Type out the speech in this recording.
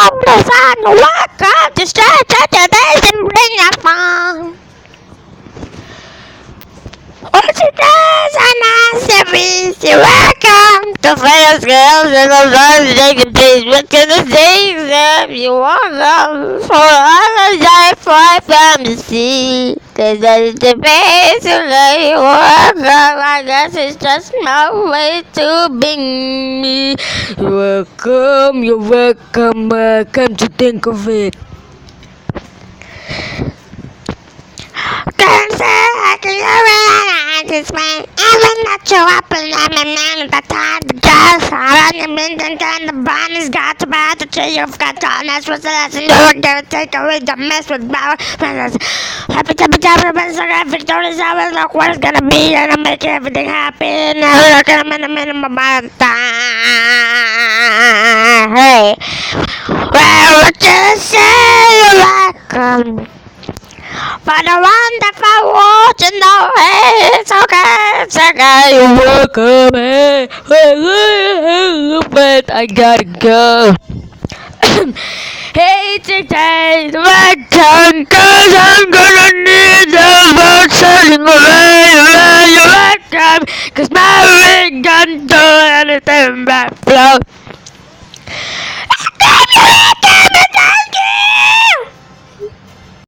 from the sun, welcome to stretch out your days and bring us fun. All today and masterpiece, you're welcome to Fire Girls and the Lord's Negative. What can I say except you want them for all the life far from the sea? Cause that is the base of the welcome. I guess it's just my way to bring me. You're welcome to think of it. Can't say I can go this way. Even not show up and I'm a man at the time to just I run the minton and the bond has got to buy the tree you've got to honest with the lesson. You don't dare take away the mess with power. Happy to be done with so graphic don't always look what it's gonna be and I'm making everything happen. I'm looking at a minimum amount of time. Hey, well, what you say? You're welcome. For the wonderful world to know, hey, it's okay, you're welcome, hey, but I gotta go. Hey, today, my tongue, cause I'm gonna need the vote setting away, you're welcome, cause my ring can't do anything but flow.